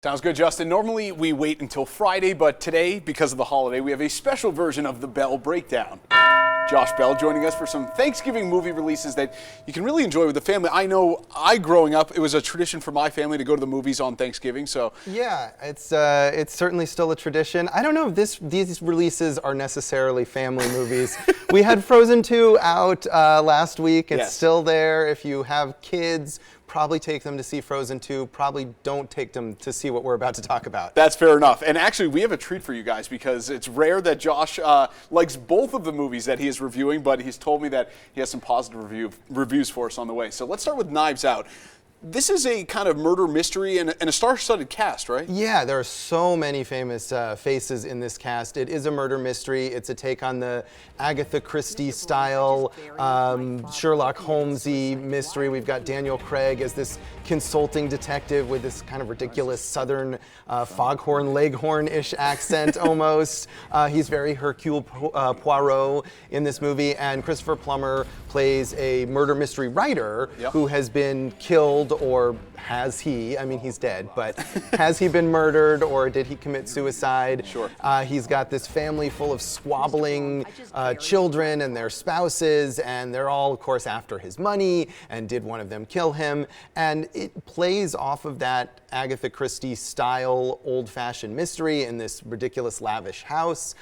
Sounds good, Justin. Normally we wait until Friday, but today, because of the holiday, we have a special version of the Bell Breakdown. Josh Bell joining us for some Thanksgiving movie releases that you can really enjoy with the family. I know growing up, it was a tradition for my family to go to the movies on Thanksgiving, so. Yeah, it's certainly still a tradition. I don't know if these releases are necessarily family movies. We had Frozen 2 out last week. It's still there. If you have kids, probably take them to see Frozen 2. Probably don't take them to see what we're about to talk about. That's fair enough. And actually, we have a treat for you guys because it's rare that Josh likes both of the movies that he is reviewing, but he's told me that he has some positive reviews for us on the way. So let's start with Knives Out. This is a kind of murder mystery and a star-studded cast, right? Yeah, there are so many famous faces in this cast. It is a murder mystery. It's a take on the Agatha Christie style, Sherlock Holmesy mystery. We've got Daniel Craig as this consulting detective with this kind of ridiculous southern foghorn leghorn-ish accent almost. He's very Hercule Poirot in this movie, and Christopher Plummer plays a murder mystery writer who has been killed, or has he? I mean, he's dead, but has he been murdered, or did he commit suicide? Sure. He's got this family full of squabbling children and their spouses, and they're all, of course, after his money, and did one of them kill him? And it plays off of that Agatha Christie style old-fashioned mystery in this ridiculous lavish house.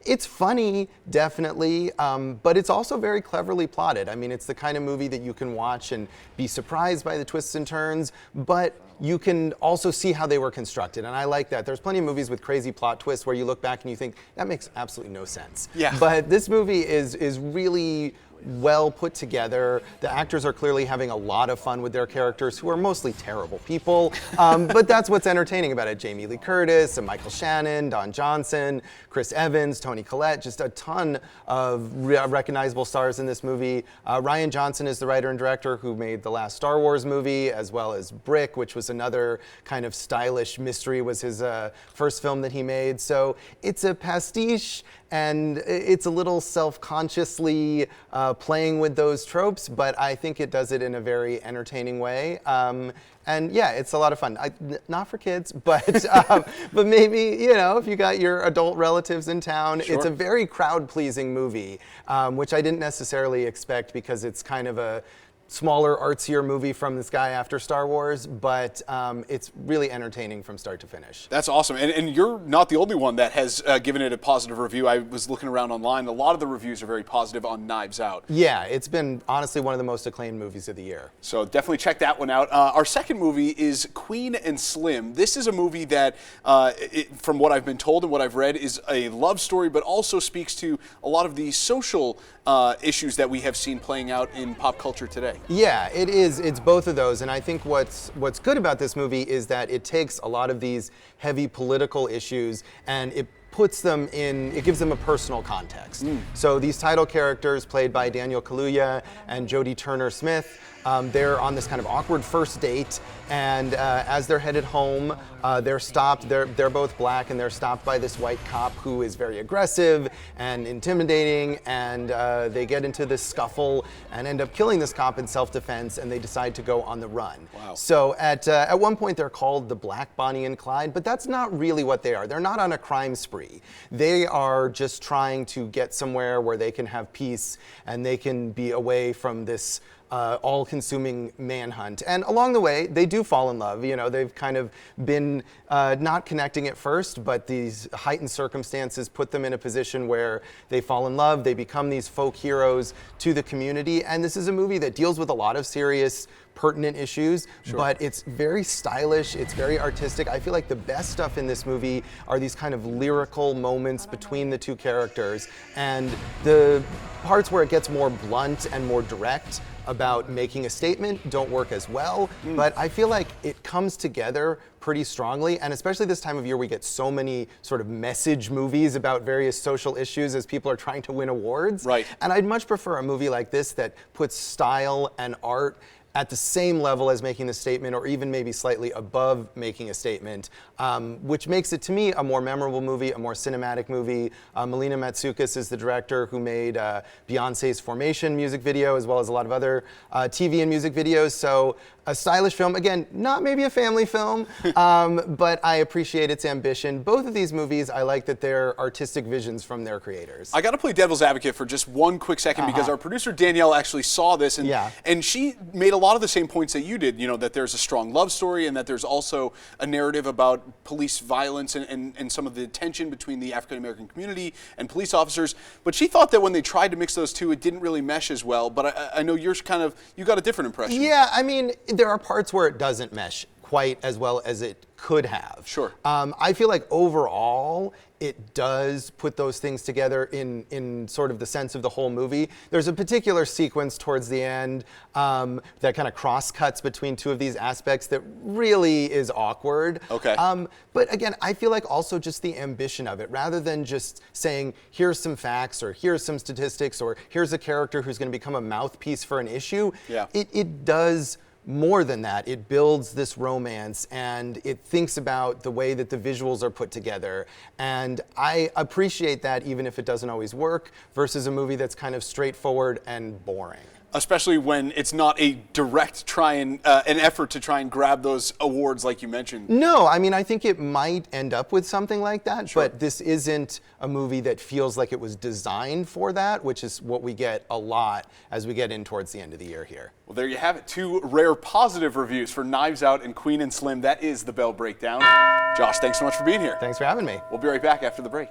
It's funny, definitely, but it's also very cleverly plotted. I mean, it's the kind of movie that you can watch and be surprised by the twists and turns, but you can also see how they were constructed, and I like that. There's plenty of movies with crazy plot twists where you look back and you think, that makes absolutely no sense. Yeah. But this movie is really well put together. The actors are clearly having a lot of fun with their characters, who are mostly terrible people, but that's what's entertaining about it. Jamie Lee Curtis, and Michael Shannon, Don Johnson, Chris Evans, Toni Collette, just a ton of recognizable stars in this movie. Rian Johnson is the writer and director who made the last Star Wars movie, as well as Brick, which was another kind of stylish mystery, was his first film that he made. So it's a pastiche, and it's a little self-consciously playing with those tropes, but I think it does it in a very entertaining way. And yeah, it's a lot of fun. Not for kids, but but maybe, you know, if you got your adult relatives in town. Sure. It's a very crowd-pleasing movie, which I didn't necessarily expect because it's kind of a smaller, artsier movie from this guy after Star Wars, but it's really entertaining from start to finish. That's awesome. And you're not the only one that has given it a positive review. I was looking around online. A lot of the reviews are very positive on Knives Out. Yeah, it's been honestly one of the most acclaimed movies of the year. So definitely check that one out. Our second movie is Queen and Slim. This is a movie that, from what I've been told and what I've read, is a love story, but also speaks to a lot of the social issues that we have seen playing out in pop culture today. Yeah, it is. It's both of those, and I think what's good about this movie is that it takes a lot of these heavy political issues and it puts them in, it gives them a personal context. So these title characters, played by Daniel Kaluuya and Jodie Turner-Smith, they're on this kind of awkward first date, and as they're headed home, they're stopped. They're both black, and they're stopped by this white cop who is very aggressive and intimidating, and they get into this scuffle and end up killing this cop in self-defense, and they decide to go on the run. Wow. So at one point they're called the Black Bonnie and Clyde, but that's not really what they are. They're not on a crime spree. They are just trying to get somewhere where they can have peace and they can be away from this all-consuming manhunt. And along the way, they do fall in love. You know, they've kind of been not connecting at first, but these heightened circumstances put them in a position where they fall in love. They become these folk heroes to the community. And this is a movie that deals with a lot of serious, pertinent issues, but it's very stylish, it's very artistic. I feel like the best stuff in this movie are these kind of lyrical moments between the two characters, and the parts where it gets more blunt and more direct about making a statement don't work as well, but I feel like it comes together pretty strongly, and especially this time of year we get so many sort of message movies about various social issues as people are trying to win awards. Right. And I'd much prefer a movie like this that puts style and art at the same level as making the statement, or even maybe slightly above making a statement, which makes it, to me, a more memorable movie, a more cinematic movie. Melina Matsoukas is the director who made Beyonce's Formation music video, as well as a lot of other TV and music videos. So a stylish film, again, not maybe a family film, but I appreciate its ambition. Both of these movies, I like that they're artistic visions from their creators. I got to play devil's advocate for just one quick second because our producer Danielle actually saw this, and she made a lot of the same points that you did, you know, that there's a strong love story and that there's also a narrative about police violence and some of the tension between the African-American community and police officers. But she thought that when they tried to mix those two, it didn't really mesh as well. But I know you got a different impression. Yeah, I mean, there are parts where it doesn't mesh quite as well as it could have. Sure. I feel like overall, it does put those things together in sort of the sense of the whole movie. There's a particular sequence towards the end that kind of cross-cuts between two of these aspects that really is awkward. Okay. But again, I feel like also just the ambition of it, rather than just saying, here's some facts, or here's some statistics, or here's a character who's going to become a mouthpiece for an issue, it does more than that. It builds this romance, and it thinks about the way that the visuals are put together. And I appreciate that, even if it doesn't always work, versus a movie that's kind of straightforward and boring. Especially when it's not a direct an effort to try and grab those awards like you mentioned. No, I mean, I think it might end up with something like that, Sure. but this isn't a movie that feels like it was designed for that, which is what we get a lot as we get in towards the end of the year here. Well, there you have it. Two rare positive reviews for Knives Out and Queen and Slim. That is the Bell Breakdown. Josh, thanks so much for being here. Thanks for having me. We'll be right back after the break.